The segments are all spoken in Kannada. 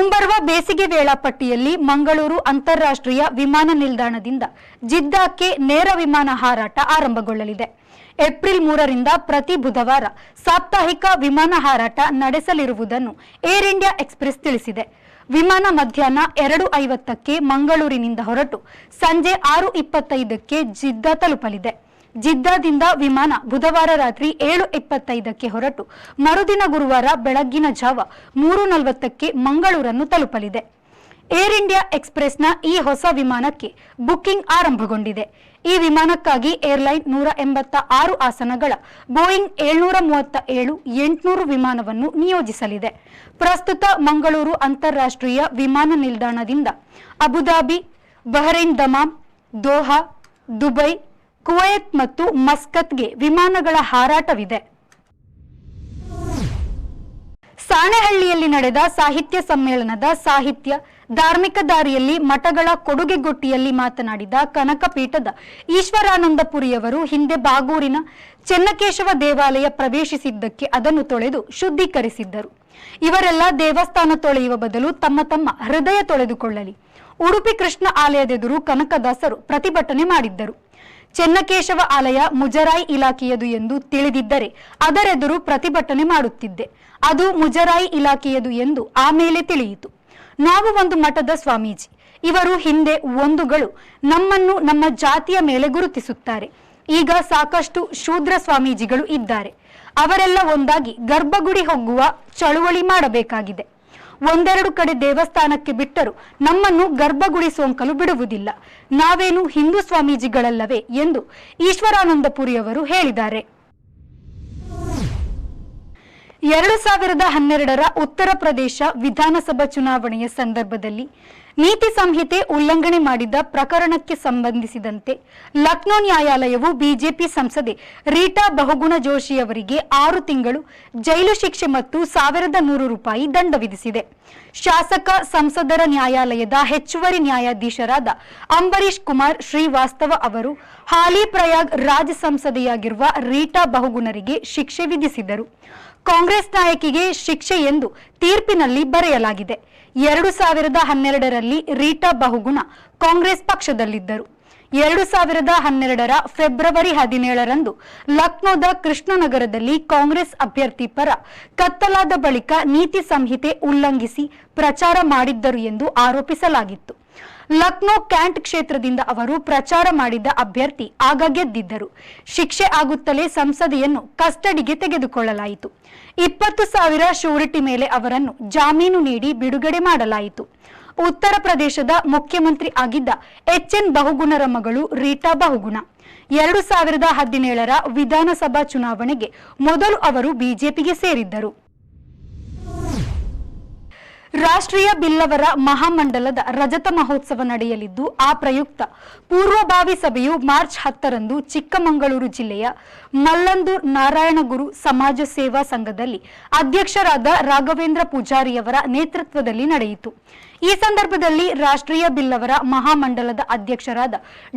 ಮುಂಬರುವ ಬೇಸಿಗೆ ವೇಳಾಪಟ್ಟಿಯಲ್ಲಿ ಮಂಗಳೂರು ಅಂತಾರಾಷ್ಟ್ರೀಯ ವಿಮಾನ ನಿಲ್ದಾಣದಿಂದ ಜಿದ್ದಾಕ್ಕೆ ನೇರ ವಿಮಾನ ಹಾರಾಟ ಆರಂಭಗೊಳ್ಳಲಿದೆ. ಏಪ್ರಿಲ್ 3ರಿಂದ ಪ್ರತಿ ಬುಧವಾರ ಸಾಪ್ತಾಹಿಕ ವಿಮಾನ ಹಾರಾಟ ನಡೆಸಲಿರುವುದನ್ನು ಏರ್ ಇಂಡಿಯಾ ಎಕ್ಸ್‌ಪ್ರೆಸ್ ತಿಳಿಸಿದೆ. ವಿಮಾನ ಮಧ್ಯಾಹ್ನ 2:50ಕ್ಕೆ ಮಂಗಳೂರಿನಿಂದ ಹೊರಟು ಸಂಜೆ 6:25ಕ್ಕೆ ಜಿದ್ದಾ ತಲುಪಲಿದೆ. ಜಿದ್ದಾದಿಂದ ವಿಮಾನ ಬುಧವಾರ ರಾತ್ರಿ 7:25ಕ್ಕೆ ಹೊರಟು ಮರುದಿನ ಗುರುವಾರ ಬೆಳಗ್ಗಿನ ಜಾವ 3:40ಕ್ಕೆ ಮಂಗಳೂರನ್ನು ತಲುಪಲಿದೆ. ಏರ್ ಇಂಡಿಯಾ ಎಕ್ಸ್‌ಪ್ರೆಸ್ನ ಈ ಹೊಸ ವಿಮಾನಕ್ಕೆ ಬುಕಿಂಗ್ ಆರಂಭಗೊಂಡಿದೆ. ಈ ವಿಮಾನಕ್ಕಾಗಿ ಏರ್ಲೈನ್ 186 ಆಸನಗಳ ಬೋಯಿಂಗ್ 737-800 ವಿಮಾನವನ್ನು ನಿಯೋಜಿಸಲಿದೆ. ಪ್ರಸ್ತುತ ಮಂಗಳೂರು ಅಂತಾರಾಷ್ಟ್ರೀಯ ವಿಮಾನ ನಿಲ್ದಾಣದಿಂದ Abu Dhabi, Bahrain Dammam, Doha, Dubai, Kuwait ಮತ್ತು ಮಸ್ಕತ್ಗೆ ವಿಮಾನಗಳ ಹಾರಾಟವಿದೆ. ಸಾಣೆಹಳ್ಳಿಯಲ್ಲಿ ನಡೆದ ಸಾಹಿತ್ಯ ಸಮ್ಮೇಳನದ ಸಾಹಿತ್ಯ ಧಾರ್ಮಿಕ ದಾರಿಯಲ್ಲಿ ಮಠಗಳ ಕೊಡುಗೆಗೊಟ್ಟಿಯಲ್ಲಿ ಮಾತನಾಡಿದ ಕನಕಪೀಠದ ಈಶ್ವರಾನಂದಪುರಿಯವರು ಹಿಂದೆ ಬಾಗೂರಿನ ಚೆನ್ನಕೇಶವ ದೇವಾಲಯ ಪ್ರವೇಶಿಸಿದ್ದಕ್ಕೆ ಅದನ್ನು ತೊಳೆದು ಶುದ್ಧೀಕರಿಸಿದ್ದರು. ಇವರೆಲ್ಲ ದೇವಸ್ಥಾನ ತೊಳೆಯುವ ಬದಲು ತಮ್ಮ ತಮ್ಮ ಹೃದಯ ತೊಳೆದುಕೊಳ್ಳಲಿ. ಉಡುಪಿ ಕೃಷ್ಣ ಆಲಯದೆದುರು ಕನಕದಾಸರು ಪ್ರತಿಭಟನೆ ಮಾಡಿದ್ದರು. ಚೆನ್ನಕೇಶವ ಆಲಯ ಮುಜರಾಯಿ ಇಲಾಖೆಯದು ಎಂದು ತಿಳಿದಿದ್ದರೆ ಅದರೆದುರು ಪ್ರತಿಭಟನೆ ಮಾಡುತ್ತಿದ್ದೆ. ಅದು ಮುಜರಾಯಿ ಇಲಾಖೆಯದು ಎಂದು ಆಮೇಲೆ ತಿಳಿಯಿತು. ನಾವು ಒಂದು ಮಠದ ಸ್ವಾಮೀಜಿ. ಇವರು ಹಿಂದೆ ಒಂದುಗಳು ನಮ್ಮನ್ನು ನಮ್ಮ ಜಾತಿಯ ಮೇಲೆ ಗುರುತಿಸುತ್ತಾರೆ. ಈಗ ಸಾಕಷ್ಟು ಶೂದ್ರ ಸ್ವಾಮೀಜಿಗಳು ಇದ್ದಾರೆ. ಅವರೆಲ್ಲ ಒಂದಾಗಿ ಗರ್ಭಗುಡಿ ಹೋಗುವ ಚಳುವಳಿ ಮಾಡಬೇಕಾಗಿದೆ. ಒಂದೆರಡು ಕಡೆ ದೇವಸ್ಥಾನಕ್ಕೆ ಬಿಟ್ಟರು ನಮ್ಮನ್ನು ಗರ್ಭಗುಡಿ ಸೋಂಕಲು ಬಿಡುವುದಿಲ್ಲ. ನಾವೇನು ಹಿಂದೂ ಸ್ವಾಮೀಜಿಗಳಲ್ಲವೇ ಎಂದು ಈಶ್ವರಾನಂದಪುರಿಯವರು ಹೇಳಿದ್ದಾರೆ. 2012ರ ಉತ್ತರ ಪ್ರದೇಶ ವಿಧಾನಸಭಾ ಚುನಾವಣೆಯ ಸಂದರ್ಭದಲ್ಲಿ ನೀತಿ ಸಂಹಿತೆ ಉಲ್ಲಂಘನೆ ಮಾಡಿದ ಪ್ರಕರಣಕ್ಕೆ ಸಂಬಂಧಿಸಿದಂತೆ ಲಕ್ನೋ ನ್ಯಾಯಾಲಯವು ಬಿಜೆಪಿ ಸಂಸದೆ ರೀಟಾ ಬಹುಗುಣ ಜೋಶಿಯವರಿಗೆ 6 ತಿಂಗಳು ಜೈಲು ಶಿಕ್ಷೆ ಮತ್ತು ₹1,100 ದಂಡ ವಿಧಿಸಿದೆ. ಶಾಸಕ ಸಂಸದರ ನ್ಯಾಯಾಲಯದ ಹೆಚ್ಚುವರಿ ನ್ಯಾಯಾಧೀಶರಾದ ಅಂಬರೀಶ್ ಕುಮಾರ್ ಶ್ರೀವಾಸ್ತವ ಅವರು ಹಾಲಿ ಪ್ರಯಾಗ್ ರಾಜ್ ಸಂಸದೆಯಾಗಿರುವ ರೀಟಾ ಬಹುಗುಣರಿಗೆ ಶಿಕ್ಷೆ ವಿಧಿಸಿದರು. ಕಾಂಗ್ರೆಸ್ ನಾಯಕಿಗೆ ಶಿಕ್ಷೆ ಎಂದು ತೀರ್ಪಿನಲ್ಲಿ ಬರೆಯಲಾಗಿದೆ. 2012ರಲ್ಲಿ ರೀಟಾ ಬಹುಗುಣ ಕಾಂಗ್ರೆಸ್ ಪಕ್ಷದಲ್ಲಿದ್ದರು. 2012ರ ಫೆಬ್ರವರಿ 17ರಂದು ಲಕ್ನೋದ ಕೃಷ್ಣನಗರದಲ್ಲಿ ಕಾಂಗ್ರೆಸ್ ಅಭ್ಯರ್ಥಿ ಪರ ಕತ್ತಲಾದ ಬಳಿಕ ನೀತಿ ಸಂಹಿತೆ ಉಲ್ಲಂಘಿಸಿ ಪ್ರಚಾರ ಮಾಡಿದ್ದರು ಎಂದು ಆರೋಪಿಸಲಾಗಿತ್ತು. ಲಕ್ನೋ ಕ್ಯಾಂಟ್ ಕ್ಷೇತ್ರದಿಂದ ಅವರು ಪ್ರಚಾರ ಮಾಡಿದ್ದ ಅಭ್ಯರ್ಥಿ ಆಗ ಗೆದ್ದಿದ್ದರು. ಶಿಕ್ಷೆ ಆಗುತ್ತಲೇ ಸಂಸದೆಯನ್ನು ಕಸ್ಟಡಿಗೆ ತೆಗೆದುಕೊಳ್ಳಲಾಯಿತು. 20,000 ಶ್ಯೂರಿಟಿ ಮೇಲೆ ಅವರನ್ನು ಜಾಮೀನು ನೀಡಿ ಬಿಡುಗಡೆ ಮಾಡಲಾಯಿತು. ಉತ್ತರ ಪ್ರದೇಶದ ಮುಖ್ಯಮಂತ್ರಿ ಆಗಿದ್ದ ಎಚ್.ಎನ್. ಬಹುಗುಣರ ಮಗಳು ರೀಟಾ ಬಹುಗುಣ 2017ರ ವಿಧಾನಸಭಾ ಚುನಾವಣೆಗೆ ಮೊದಲು ಅವರು ಬಿಜೆಪಿಗೆ ಸೇರಿದ್ದರು. ರಾಷ್ಟ್ರೀಯ ಬಿಲ್ಲವರ ಮಹಾಮಂಡಲದ ರಜತ ಮಹೋತ್ಸವ ನಡೆಯಲಿದ್ದು, ಆ ಪ್ರಯುಕ್ತ ಪೂರ್ವಭಾವಿ ಸಭೆಯು ಮಾರ್ಚ್ 10ರಂದು ಚಿಕ್ಕಮಗಳೂರು ಜಿಲ್ಲೆಯ ಮಲ್ಲಂದೂರ್ ನಾರಾಯಣಗುರು ಸಮಾಜ ಸೇವಾ ಸಂಘದಲ್ಲಿ ಅಧ್ಯಕ್ಷರಾದ ರಾಘವೇಂದ್ರ ಪೂಜಾರಿಯವರ ನೇತೃತ್ವದಲ್ಲಿ ನಡೆಯಿತು. ಈ ಸಂದರ್ಭದಲ್ಲಿ ರಾಷ್ಟ್ರೀಯ ಬಿಲ್ಲವರ ಮಹಾಮಂಡಲದ ಅಧ್ಯಕ್ಷರಾದ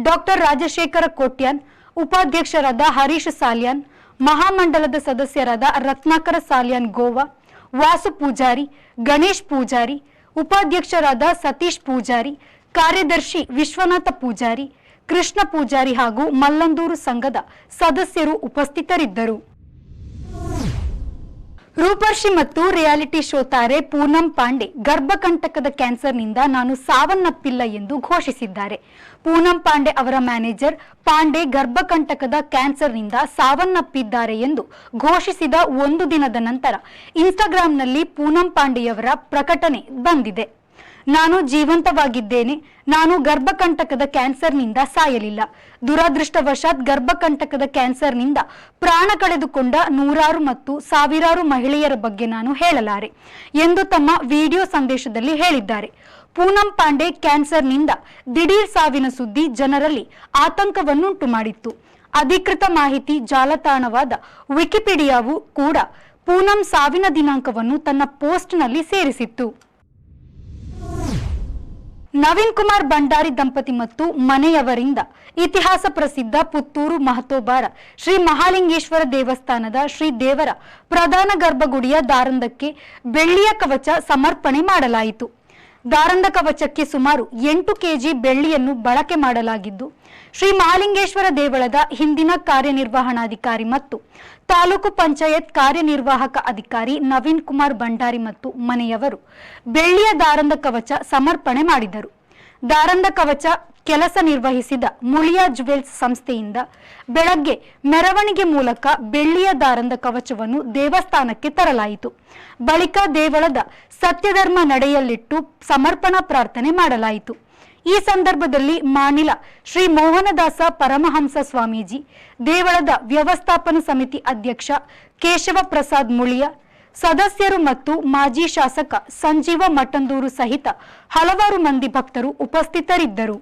ಡಾಕ್ಟರ್ ರಾಜಶೇಖರ ಕೋಟ್ಯಾನ್, ಉಪಾಧ್ಯಕ್ಷರಾದ ಹರೀಶ್ ಸಾಲ್ಯಾನ್, ಮಹಾಮಂಡಲದ ಸದಸ್ಯರಾದ ರತ್ನಾಕರ ಸಾಲ್ಯಾನ್ ಗೋವಾ, ವಾಸು ಪೂಜಾರಿ, ಗಣೇಶ್ ಪೂಜಾರಿ, ಉಪಾಧ್ಯಕ್ಷರಾದ ಸತೀಶ್ ಪೂಜಾರಿ, ಕಾರ್ಯದರ್ಶಿ ವಿಶ್ವನಾಥ ಪೂಜಾರಿ, ಕೃಷ್ಣ ಪೂಜಾರಿ ಹಾಗೂ ಮಲ್ಲಂದೂರು ಸಂಘದ ಸದಸ್ಯರು ಉಪಸ್ಥಿತರಿದ್ದರು. ರೂಪರ್ಷಿ ಮತ್ತು ರಿಯಾಲಿಟಿ ಶೋ ತಾರೆ ಪೂನಂ ಪಾಂಡೆ ಗರ್ಭಕಂಟಕದ ಕ್ಯಾನ್ಸರ್ನಿಂದ ನಾನು ಸಾವನ್ನಪ್ಪಿಲ್ಲ ಎಂದು ಘೋಷಿಸಿದ್ದಾರೆ. ಪೂನಂ ಪಾಂಡೆ ಅವರ ಮ್ಯಾನೇಜರ್ ಪಾಂಡೆ ಗರ್ಭಕಂಟಕದ ಕ್ಯಾನ್ಸರ್ನಿಂದ ಸಾವನ್ನಪ್ಪಿದ್ದಾರೆ ಎಂದು ಘೋಷಿಸಿದ 1 ದಿನದ ನಂತರ ಇನ್ಸ್ಟಾಗ್ರಾಂನಲ್ಲಿ ಪೂನಂ ಪಾಂಡೆಯವರ ಪ್ರಕಟಣೆ ಬಂದಿದೆ. ನಾನು ಜೀವಂತವಾಗಿದ್ದೇನೆ. ನಾನು ಗರ್ಭಕಂಟಕದ ಕ್ಯಾನ್ಸರ್ನಿಂದ ಸಾಯಲಿಲ್ಲ. ದುರದೃಷ್ಟವಶಾತ್ ಗರ್ಭಕಂಟಕದ ಕ್ಯಾನ್ಸರ್ನಿಂದ ಪ್ರಾಣ ಕಳೆದುಕೊಂಡ ನೂರಾರು ಮತ್ತು ಸಾವಿರಾರು ಮಹಿಳೆಯರ ಬಗ್ಗೆ ನಾನು ಹೇಳಲಾರೆ ಎಂದು ತಮ್ಮ ವಿಡಿಯೋ ಸಂದೇಶದಲ್ಲಿ ಹೇಳಿದ್ದಾರೆ. ಪೂನಂ ಪಾಂಡೆ ಕ್ಯಾನ್ಸರ್ನಿಂದ ದಿಢೀರ್ ಸಾವಿನ ಸುದ್ದಿ ಜನರಲ್ಲಿ ಆತಂಕವನ್ನುಂಟು ಮಾಡಿತ್ತು. ಅಧಿಕೃತ ಮಾಹಿತಿ ಜಾಲತಾಣವಾದ ವಿಕಿಪೀಡಿಯಾವು ಕೂಡ ಪೂನಂ ಸಾವಿನ ದಿನಾಂಕವನ್ನು ತನ್ನ ಪೋಸ್ಟ್ನಲ್ಲಿ ಸೇರಿಸಿತ್ತು. ನವೀನ್ ಕುಮಾರ್ ಭಂಡಾರಿ ದಂಪತಿ ಮತ್ತು ಮನೆಯವರಿಂದ ಇತಿಹಾಸ ಪ್ರಸಿದ್ಧ ಪುತ್ತೂರು ಮಹತೋಬಾರ ಶ್ರೀ ಮಹಾಲಿಂಗೇಶ್ವರ ದೇವಸ್ಥಾನದ ಶ್ರೀ ದೇವರ ಪ್ರಧಾನ ಗರ್ಭಗುಡಿಯ ದಾರಂದಕ್ಕೆ ಬೆಳ್ಳಿಯ ಕವಚ ಸಮರ್ಪಣೆ ಮಾಡಲಾಯಿತು. ದಾರಂದ ಕವಚಕ್ಕೆ ಸುಮಾರು 8 ಕೆಜಿ ಬೆಳ್ಳಿಯನ್ನು ಬಳಕೆ ಮಾಡಲಾಗಿದ್ದು, ಶ್ರೀ ಮಹಾಲಿಂಗೇಶ್ವರ ದೇವಳದ ಹಿಂದಿನ ಕಾರ್ಯನಿರ್ವಹಣಾಧಿಕಾರಿ ಮತ್ತು ತಾಲೂಕು ಪಂಚಾಯತ್ ಕಾರ್ಯನಿರ್ವಾಹಕ ಅಧಿಕಾರಿ ನವೀನ್ ಕುಮಾರ್ ಭಂಡಾರಿ ಮತ್ತು ಮನೆಯವರು ಬೆಳ್ಳಿಯ ದಾರಂದ ಕವಚ ಸಮರ್ಪಣೆ ಮಾಡಿದರು. ದಾರಂದ ಕವಚ ಕೆಲಸ ನಿರ್ವಹಿಸಿದ ಮುಳಿಯಾ ಜುವೆಲ್ಸ್ ಸಂಸ್ಥೆಯಿಂದ ಬೆಳಗ್ಗೆ ಮೆರವಣಿಗೆ ಮೂಲಕ ಬೆಳ್ಳಿಯ ದಾರಂದ ಕವಚವನ್ನು ದೇವಸ್ಥಾನಕ್ಕೆ ತರಲಾಯಿತು. ಬಳಿಕ ದೇವಳದ ಸತ್ಯಧರ್ಮ ನಡೆಯಲ್ಲಿಟ್ಟು ಸಮರ್ಪಣಾ ಪ್ರಾರ್ಥನೆ ಮಾಡಲಾಯಿತು. ಈ ಸಂದರ್ಭದಲ್ಲಿ ಮಾನಿಲ ಶ್ರೀ ಮೋಹನದಾಸ ಪರಮಹಂಸ ಸ್ವಾಮೀಜಿ, ದೇವಳದ ವ್ಯವಸ್ಥಾಪನಾ ಸಮಿತಿ ಅಧ್ಯಕ್ಷ ಕೇಶವ ಪ್ರಸಾದ್ ಮುಳಿಯ, ಸದಸ್ಯರು ಮತ್ತು ಮಾಜಿ ಶಾಸಕ ಸಂಜೀವ ಮಠಂದೂರು ಸಹಿತ ಹಲವಾರು ಮಂದಿ ಭಕ್ತರು ಉಪಸ್ಥಿತರಿದ್ದರು.